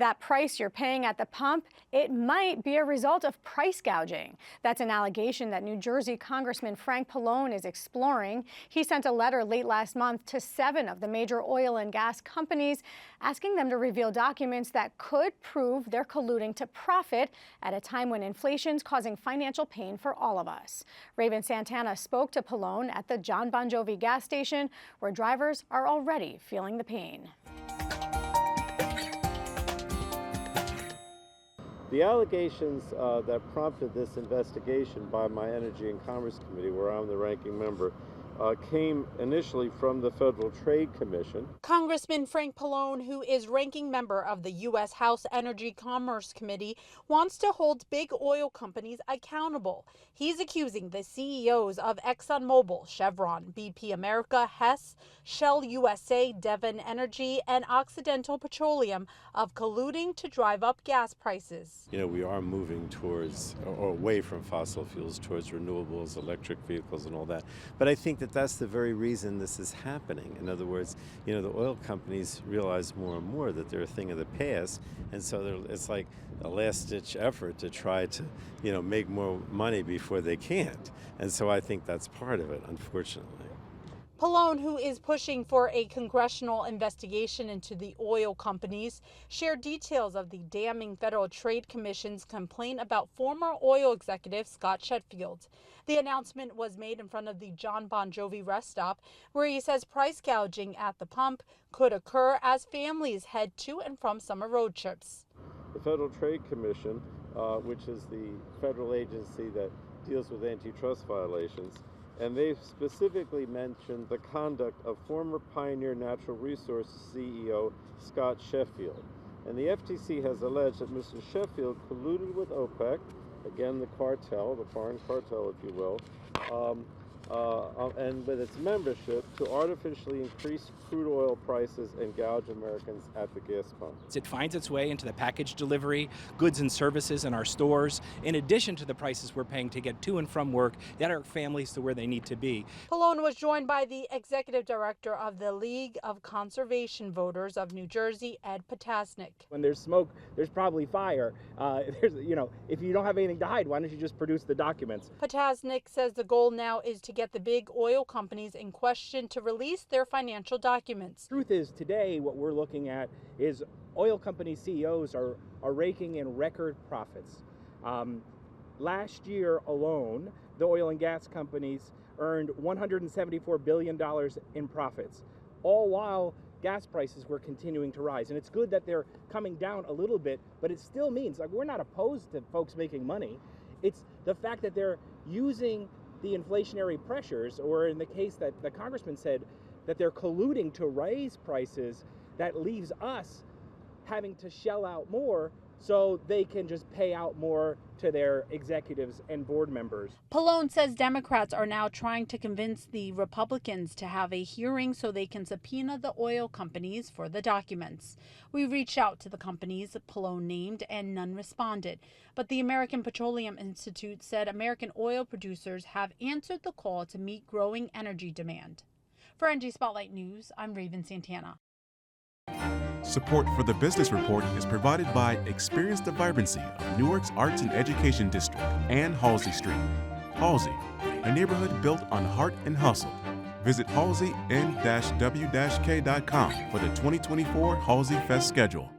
That price you're paying at the pump, it might be a result of price gouging. That's an allegation that New Jersey Congressman Frank Pallone is exploring. He sent a letter late last month to 7 of the major oil and gas companies, asking them to reveal documents that could prove they're colluding to profit at a time when inflation's causing financial pain for all of us. Raven Santana spoke to Pallone at the John Bon Jovi gas station, where drivers are already feeling the pain. The allegations that prompted this investigation by my Energy and Commerce Committee, where I'm the ranking member, came initially from the Federal Trade Commission. Congressman Frank Pallone, who is ranking member of the U.S. House Energy Commerce Committee, wants to hold big oil companies accountable. He's accusing the CEOs of ExxonMobil, Chevron, BP America, Hess, Shell USA, Devon Energy, and Occidental Petroleum of colluding to drive up gas prices. You know, we are moving towards, or away from fossil fuels, towards renewables, electric vehicles, and all that. But I think that that's the very reason this is happening. In other words, you know, the oil companies realize more and more that they're a thing of the past, and so it's like a last-ditch effort to try to, you know, make more money before they can't. And so I think that's part of it, unfortunately. Pallone, who is pushing for a congressional investigation into the oil companies, shared details of the damning Federal Trade Commission's complaint about former oil executive Scott Sheffield. The announcement was made in front of the John Bon Jovi rest stop, where he says price gouging at the pump could occur as families head to and from summer road trips. The Federal Trade Commission, which is the federal agency that deals with antitrust violations, and they've specifically mentioned the conduct of former Pioneer Natural Resources CEO Scott Sheffield. And the FTC has alleged that Mr. Sheffield colluded with OPEC, again the cartel, the foreign cartel if you will, and with its membership to artificially increase crude oil prices and gouge Americans at the gas pump. It finds its way into the package delivery, goods and services in our stores, in addition to the prices we're paying to get to and from work, get our families to where they need to be. Pallone was joined by the executive director of the League of Conservation Voters of New Jersey, Ed Potasnik. When there's smoke, there's probably fire. If you don't have anything to hide, why don't you just produce the documents? Potasnik says the goal now is to get the big oil companies in question to release their financial documents. Truth is, today what we're looking at is oil company CEOs are raking in record profits. Last year alone, the oil and gas companies earned $174 billion in profits, all while gas prices were continuing to rise. And it's good that they're coming down a little bit, but it still means, like, we're not opposed to folks making money. It's the fact that they're using the inflationary pressures, or in the case that the congressman said, that they're colluding to raise prices, that leaves us having to shell out more so they can just pay out more to their executives and board members. Pallone says Democrats are now trying to convince the Republicans to have a hearing so they can subpoena the oil companies for the documents. We reached out to the companies Pallone named and none responded. But the American Petroleum Institute said American oil producers have answered the call to meet growing energy demand. For NG Spotlight News, I'm Raven Santana. Support for the Business Report is provided by Experience the Vibrancy of Newark's Arts and Education District and Halsey Street. Halsey, a neighborhood built on heart and hustle. Visit halsey-w-k.com for the 2024 Halsey Fest schedule.